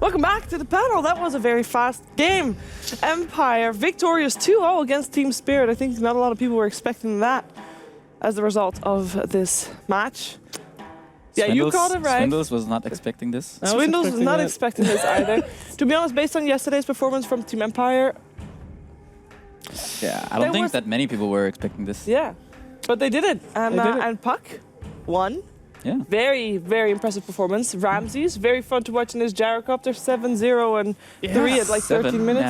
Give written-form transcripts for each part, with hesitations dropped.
Welcome back to the panel. That was a very fast game. Empire victorious 2-0 against Team Spirit. I think not a lot of people were expecting that as the result of this match. Yeah, you called it right. Swindles was not expecting this. Swindles was not expecting this either. To be honest, based on yesterday's performance from Team Empire. Yeah, I don't think that many people were expecting this. Yeah, but they did it. And Puck won. Yeah. Very, very impressive performance. Ramses, very fun to watch in his gyrocopter, 7-0 and 3 at like 13 minutes.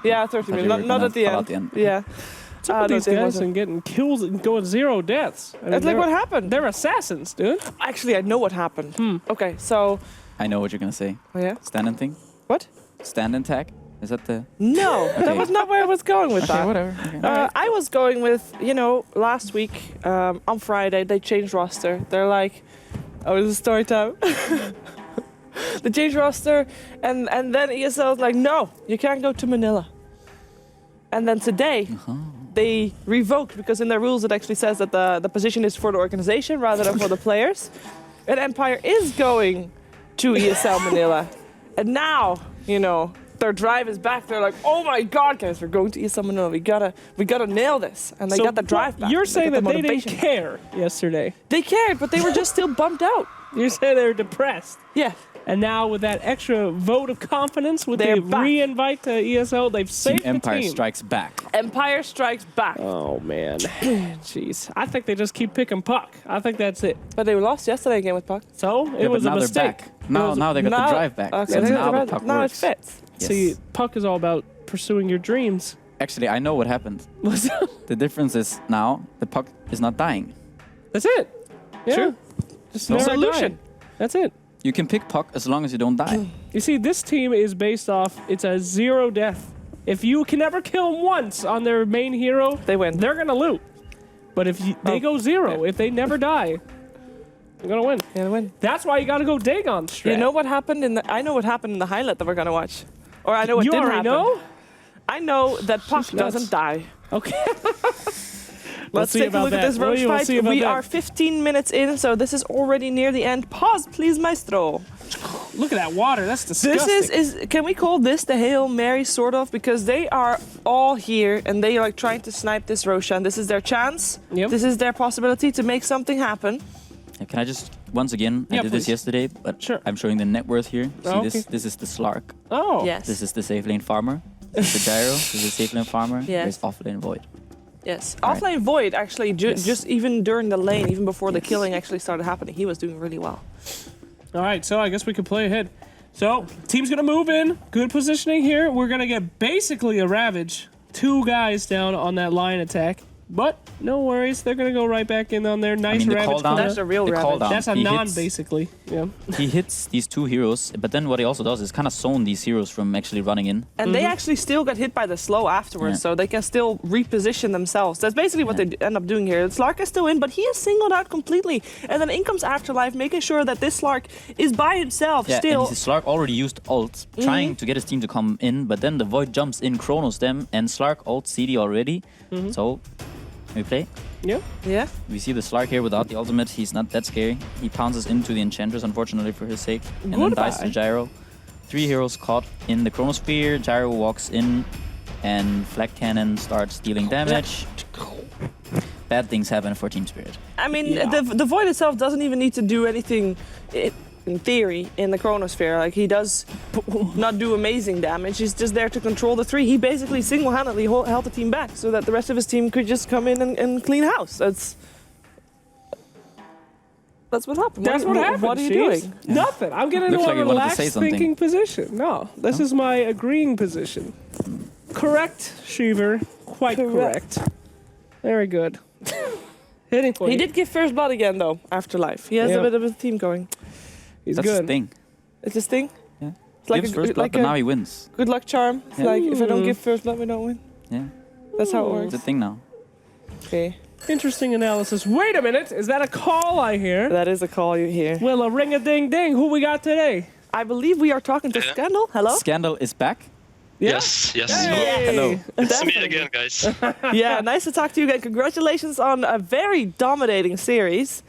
Yeah, 13 minutes, not at the end. Yeah. What's up with these guys and getting kills and going 0 deaths? I mean, that's like what happened. They're assassins, dude. Actually, I know what happened. Okay, so... I know what you're gonna say. Oh, yeah? Stand-in thing? What? Stand-in tag? Is that the... No, that was not where I was going with that. Okay, whatever. Okay. I was going with, you know, last week, on Friday, they changed roster. They're like... Oh, this is story time. They changed roster, and then ESL was like, no, you can't go to Manila. And then today, they revoked, because in their rules it actually says that the position is for the organization rather than for the players. And Empire is going to ESL Manila. And now, you know, their drive is back. They're like, oh my God, guys, we're going to ESL Manila. We gotta nail this. And they got the drive back. You're saying that they didn't care yesterday. They cared, but they were just still bummed out. You say they were depressed. Yeah. And now with that extra vote of confidence, with the re-invite to ESL, they've saved the team. Empire strikes back. Empire strikes back. Oh, man. Jeez. I think they just keep picking Puck. I think that's it. But they lost yesterday again with Puck. So it was a mistake. Now they got the drive back. Okay, so now the Puck now works. it fits. Yes. See, Puck is all about pursuing your dreams. Actually, I know what happened. The difference is now the Puck is not dying. That's it. Yeah. True. Just No never solution. die. That's it. You can pick Puck as long as you don't die. You see, this team is based off, it's a 0 death. If you can never kill them once on their main hero, they win. They're going to loot. But if they go 0, if they never die, they're going to win. You're going to win. That's why you got to go Dagon strat. You know what happened in the... I know what happened in the highlight that we're going to watch. Or I know what didn't happen. You already know? I know that Puck doesn't die. Okay. Let's take a look at this Roche fight. We are 15 minutes in, so this is already near the end. Pause, please, Maestro. Look at that water. That's disgusting. This is can we call this the Hail Mary, sort of? Because they are all here, and they are like trying to snipe this Roshan. This is their chance. Yep. This is their possibility to make something happen. Can I just, once again, I did this yesterday, but I'm showing the net worth here. See, this is the Slark. Oh. Yes. This is the safe lane farmer. This is the Gyro. This is the safe lane farmer. There's offlane Void. Yes. Offlane Void, actually, just even during the lane, even before the killing actually started happening, he was doing really well. All right, so I guess we could play ahead. So, team's going to move in. Good positioning here. We're going to get basically a Ravage. 2 guys down on that line attack. But no worries, they're going to go right back in on their nice Ravage. That's a real Ravage. That's a basically. Yeah. He hits these 2 heroes, but then what he also does is kind of zone these heroes from actually running in. And they actually still got hit by the slow afterwards, so they can still reposition themselves. That's basically what they end up doing here. Slark is still in, but he is singled out completely. And then in comes Afterlife, making sure that this Slark is by himself still. And Slark already used ult, trying to get his team to come in, but then the Void jumps in, chronos them, and Slark ults CD already. So... Can we play? Yeah. We see the Slark here without the ultimate. He's not that scary. He pounces into the Enchantress, unfortunately for his sake. And then dies to Gyro. 3 heroes caught in the Chronosphere. Gyro walks in and Flak Cannon starts dealing damage. Bad things happen for Team Spirit. I mean, the Void itself doesn't even need to do anything in theory in the Chronosphere. Like, he does not do amazing damage. He's just there to control the 3. He basically single-handedly held the team back so that the rest of his team could just come in and clean house. That's what happened. That's what happened. What are you doing? Nothing. I'm getting into a relaxed thinking position. No, this is my agreeing position. Correct, Shiver. Quite correct. Very good. Hitting for He did give first blood again, though, Afterlife. He has a bit of a team going. He's That's good. his thing. It's his thing? Yeah. It's like gives first blood, but now he wins. Good luck charm. It's like, if I don't give first blood, we don't win. Yeah. That's how it works. It's a thing now. Okay. Interesting analysis. Wait a minute. Is that a call I hear? That is a call you hear. Well, a ring-a-ding-ding. Who we got today? I believe we are talking to Scandal. Hello? Scandal is back. Yeah? Yes. Hey. Hello. It's me again, guys. Yeah, nice to talk to you again. Congratulations on a very dominating series.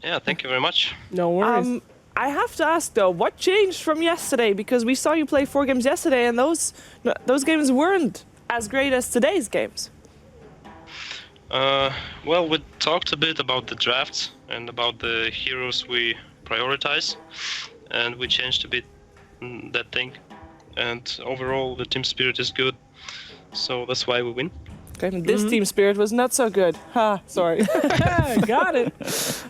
Yeah, thank you very much. No worries. I have to ask though, what changed from yesterday? Because we saw you play 4 games yesterday, and those games weren't as great as today's games. Well, we talked a bit about the drafts and about the heroes we prioritize, and we changed a bit that thing. And overall, the team spirit is good, so that's why we win. Okay, this team spirit was not so good. Ha, sorry. Got it.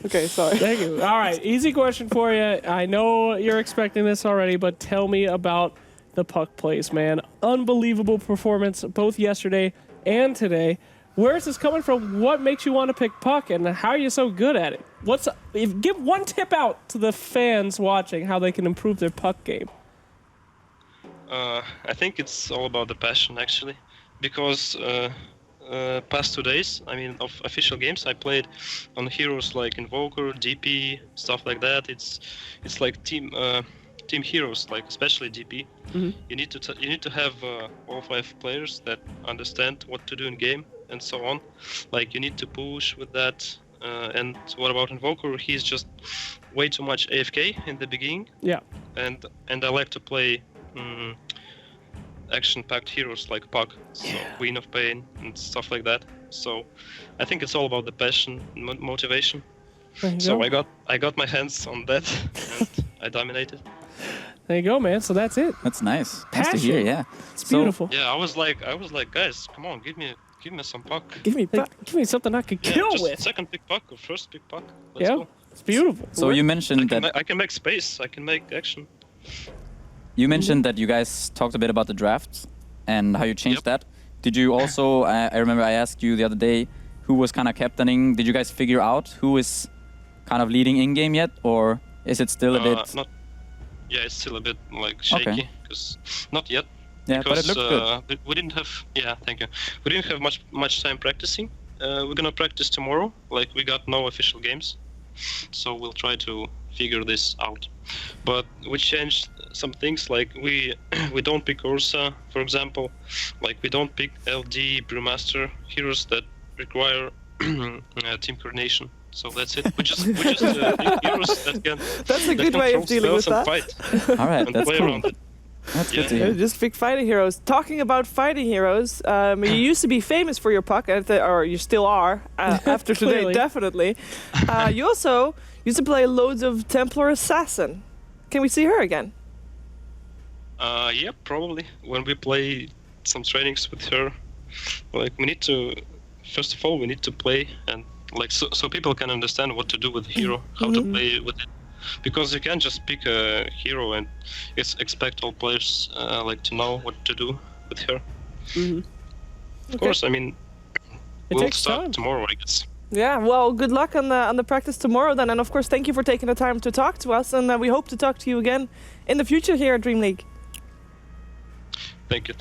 Okay, sorry. Thank you. All right, easy question for you. I know you're expecting this already, but tell me about the puck plays, man. Unbelievable performance both yesterday and today. Where is this coming from? What makes you want to pick puck, and how are you so good at it? Give one tip out to the fans watching how they can improve their puck game. I think it's all about the passion, actually, because past 2 days, I mean, of official games, I played on heroes like Invoker, DP, stuff like that. It's like team heroes, like especially DP. You need to have all 5 players that understand what to do in game and so on. Like you need to push with that. And what about Invoker? He's just way too much AFK in the beginning. Yeah. And I like to play action-packed heroes like Puck, so Queen of Pain and stuff like that. So I think it's all about the passion and motivation. So I got my hands on that and I dominated. There you go, man. So that's it. That's nice. Passion. Nice to hear, yeah. It's beautiful. Yeah, I was like, guys, come on, give me some Puck. Give me puck. Give me something I could kill just with. Second pick Puck or first pick Puck. Let's go. It's beautiful. So you mentioned that I can make space. I can make action. you mentioned that you guys talked a bit about the drafts and how you changed that. Did you also? I remember I asked you the other day who was kind of captaining. Did you guys figure out who is kind of leading in game yet, or is it still a bit? Yeah, it's still a bit like shaky because not yet. Yeah, because, but it looked good. We didn't have. Yeah, thank you. We didn't have much time practicing. We're gonna practice tomorrow. Like we got no official games, so we'll try to figure this out. But we changed some things. Like we don't pick Ursa, for example. Like we don't pick LD Brewmaster heroes that require team coordination. So that's it. We just pick heroes that can. That's a good way of dealing with that. Fight All right, and that's play cool. around it. That's good to hear. Just pick fighting heroes. Talking about fighting heroes, you used to be famous for your puck, or you still are after today, Clearly. definitely. You also used to play loads of Templar Assassin. Can we see her again? Yeah, probably. When we play some trainings with her, like we need to, first of all, we need to play and like so people can understand what to do with the hero, how to play with it. Because you can't just pick a hero and expect all players like to know what to do with her. Of course, I mean, we'll takes start time. tomorrow, I guess. Yeah, well, good luck on the practice tomorrow then. And of course, thank you for taking the time to talk to us. And we hope to talk to you again in the future here at DreamLeague. Thank you.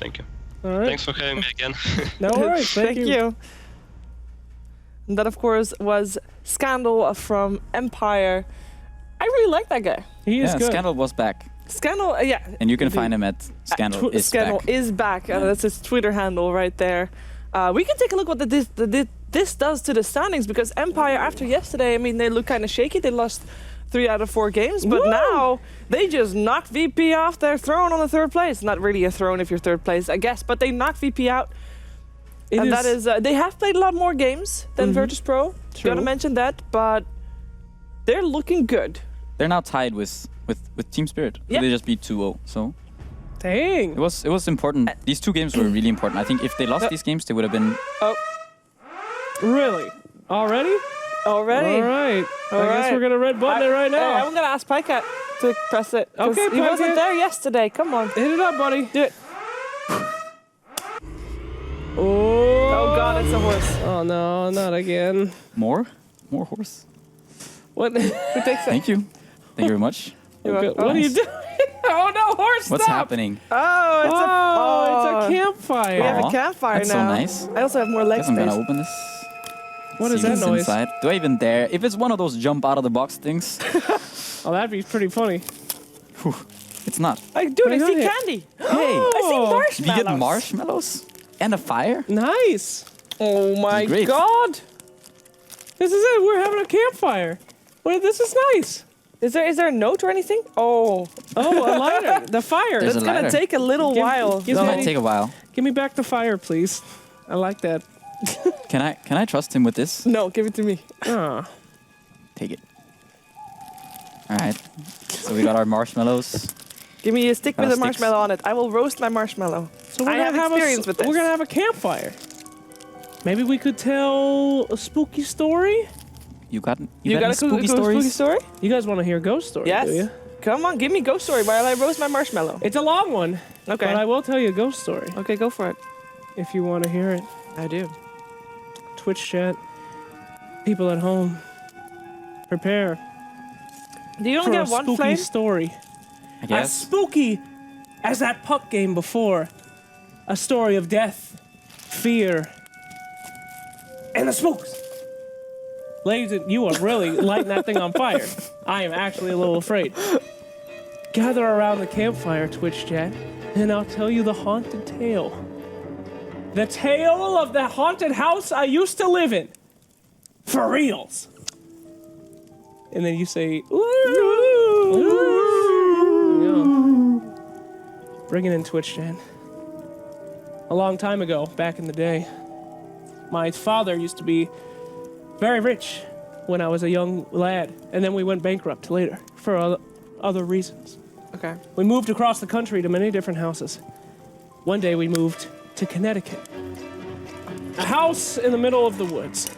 All right. Thanks for having me again. No worries. Thank you. And that, of course, was Scandal from Empire. I really like that guy. He is Yeah, good. Scandal was back, Scandal, yeah. and you can find him at Scandal is Scandal back. is back. Yeah. That's his Twitter handle right there. We can take a look what this does to the standings, because Empire, after yesterday, I mean, they look kind of shaky. They lost 3 out of 4 games, but now they just knocked VP off their throne on the 3rd place. Not really a throne if you're 3rd place, I guess, but they knocked VP out. That is, they have played a lot more games than Virtus Pro. True. Gotta mention that, but they're looking good. They're now tied with Team Spirit. Yeah. They just beat 2-0. So Dang. it was important. These 2 games were really important. I think if they lost these games, they would have been. Really? Already? Already. All right. All I guess right. we're going to red button it right now. I'm gonna ask Pycat to press it. 'cause Okay, he wasn't Pycat. there yesterday. Come on, Hit it up, buddy. do it. Oh God, it's a horse. Oh, no, not again. More horse. What? Who takes it? Thank you. Thank you very much. You're Okay, welcome. what are you Nice. doing? Oh, no, horse, What's stop. happening? Oh, It's a campfire. We have Aw, a campfire that's now. so nice. I also have more leg Guess I'm space. gonna open this. What is See that what's noise? inside. Do I even dare? If it's one of those jump out of the box things, Oh, that'd be pretty funny. whew, it's not. Dude, What I is see it? candy. Hey, I see Oh. marshmallows. did you get marshmallows and a fire? Nice. Oh my Great. God. This is it. We're having a campfire. Wait, this is nice. Is there a note or anything? Oh, Oh, a lighter. The fire. There's it's a gonna lighter. take a little while. give It me- might take a while. Give me back the fire, please. I like that. Can I trust him with this? No, give it to me. Ah. Take it. All right. So we got our marshmallows. Give me a stick with Sticks. a marshmallow on it. I will roast my marshmallow. So I have experience with this. We're gonna have a campfire. Maybe we could tell a spooky story. You got You any got a spooky spooky stories? story? You guys want to hear a ghost story? Yes. Do you? Come on, give me ghost story while I roast my marshmallow. It's a long one. Okay. But I will tell you a ghost story Okay, go for it. if you want to hear it. I do. Twitch chat. People at home. Prepare Do you for only a get one spooky flame? story. I As guess. spooky as that puck game before. A story of death, fear, and the spooks. Ladies, you are really lighting that thing on fire. I am actually a little afraid. Gather around the campfire, Twitch chat, and I'll tell you the haunted tale. The tale of the haunted house I used to live in. For reals. And then you say, ooh. Yeah. Bring it in, Twitch chat. A long time ago, back in the day, my father used to be very rich when I was a young lad, and then we went bankrupt later for other reasons. Okay. We moved across the country to many different houses. One day we moved to Connecticut. A house in the middle of the woods.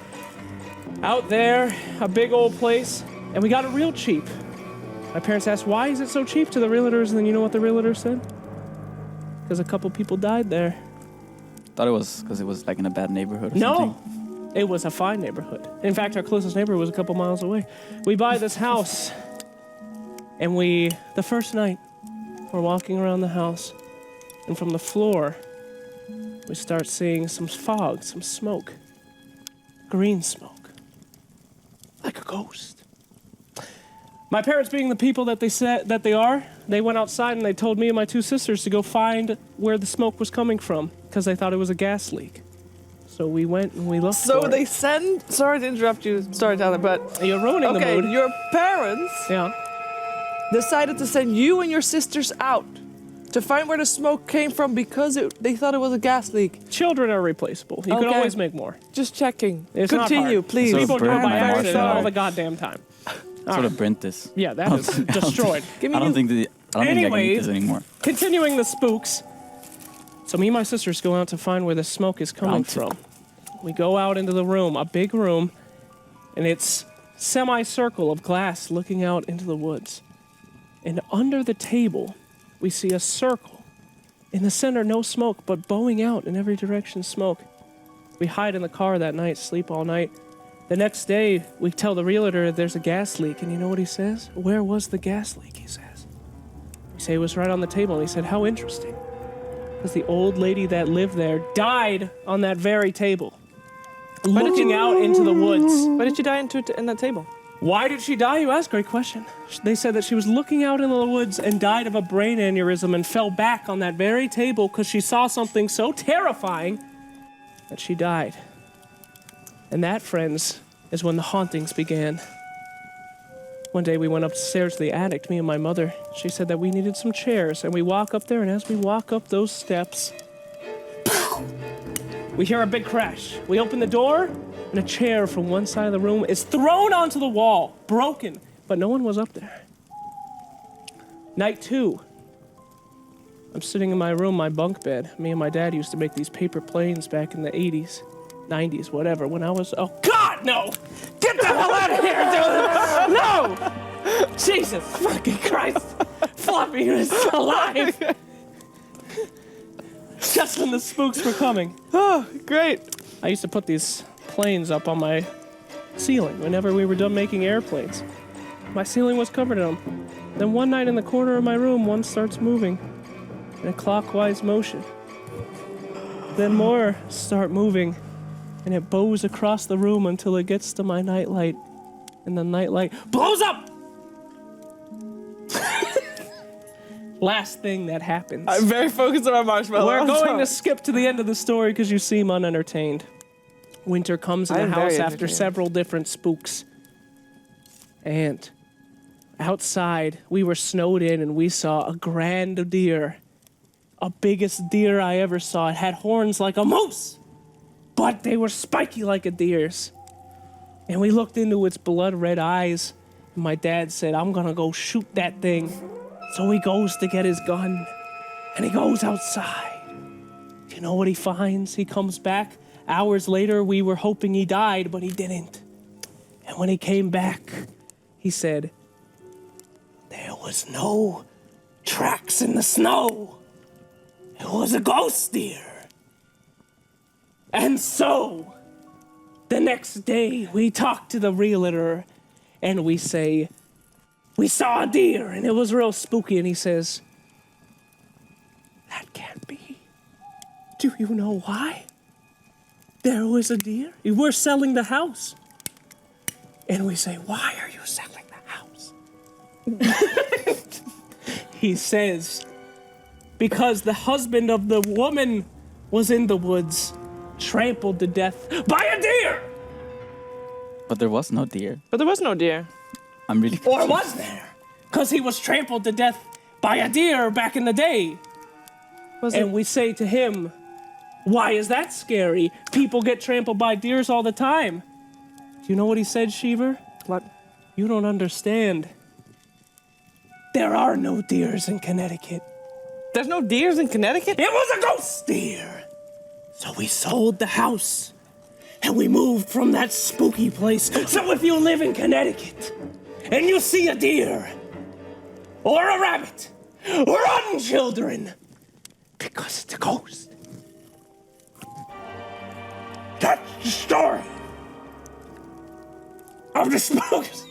Out there, a big old place, and we got it real cheap. My parents asked, why is it so cheap to the realtors? And then you know what the realtor said? Because a couple people died there. Thought it was because it was like in a bad neighborhood or something. No, it was a fine neighborhood. In fact, our closest neighbor was a couple miles away. We buy this house, and the first night, we're walking around the house, and from the floor, we start seeing some fog, some smoke. Green smoke. Like a ghost. My parents, being the people that they said that they are, they went outside and they told me and my two sisters to go find where the smoke was coming from, because they thought it was a gas leak. So we went and we looked So for they it. send. Sorry to interrupt you, storyteller, but You're ruining the okay, mood. your parents Yeah. decided to send you and your sisters out to find where the smoke came from because they thought it was a gas leak. Children are replaceable. You can Okay. always make more. Just checking. It's not Continue, hard. please. So People do it burn by my accident marshmallow. all the goddamn time. Sort of burnt this. Yeah, that is destroyed. Give me I don't think I can eat Anyways. this anymore. Continuing the spooks. So me and my sisters go out to find where the smoke is coming Round two. from. We go out into the room, a big room, and it's semicircle of glass looking out into the woods. And under the table, we see a circle. In the center, no smoke, but bowing out in every direction, smoke. We hide in the car that night, sleep all night. The next day, we tell the realtor there's a gas leak, and you know what he says? Where was the gas leak, he says. We say it was right on the table, and he said, how interesting. Because the old lady that lived there died on that very table, looking out into the woods. Why did you die in that table? Why did she die, you ask? Great question. They said that she was looking out into the woods and died of a brain aneurysm and fell back on that very table because she saw something so terrifying that she died. And that, friends, is when the hauntings began. One day we went upstairs to the attic, me and my mother. She said that we needed some chairs, and we walk up there, and as we walk up those steps, we hear a big crash. We open the door, and a chair from one side of the room is thrown onto the wall, broken, but no one was up there. Night 2. I'm sitting in my room, my bunk bed. Me and my dad used to make these paper planes back in the 80s, 90s, whatever, when I was, oh God, no! Get the hell out of here, dude! No! Jesus fucking Christ! Floppy is alive! Just when the spooks were coming. Oh, great. I used to put these planes up on my ceiling whenever we were done making airplanes. My ceiling was covered in them. Then one night in the corner of my room, one starts moving in a clockwise motion. Then more start moving, and it bows across the room until it gets to my nightlight, and the nightlight blows up! Last thing that happens. I'm very focused on my marshmallow. We're I'm going sorry. to skip to the end of the story because you seem unentertained. Winter comes in I the am house very after entertained. several different spooks. And outside, we were snowed in and we saw a grand deer. A biggest deer I ever saw. It had horns like a moose, but they were spiky like a deer's. And we looked into its blood red eyes. And my dad said, I'm gonna go shoot that thing. So he goes to get his gun and he goes outside. Do you know what he finds? He comes back. Hours later, we were hoping he died, but he didn't. And when he came back, he said, there was no tracks in the snow. It was a ghost deer. And so, the next day, we talk to the realtor and we say, we saw a deer and it was real spooky. And he says, that can't be. Do you know why? There was a deer. We're selling the house. And we say, why are you selling the house? He says, because the husband of the woman was in the woods, trampled to death by a deer. But there was no deer. But there was no deer. I'm really Or confused. was there? Because he was trampled to death by a deer back in the day. And we say to him, why is that scary? People get trampled by deers all the time. Do you know what he said, Sheever? What? You don't understand. There are no deers in Connecticut. There's no deers in Connecticut? It was a ghost deer. So we sold the house and we moved from that spooky place. So if you live in Connecticut and you see a deer or a rabbit, run, children, because it's a ghost. That's the story of the spooks.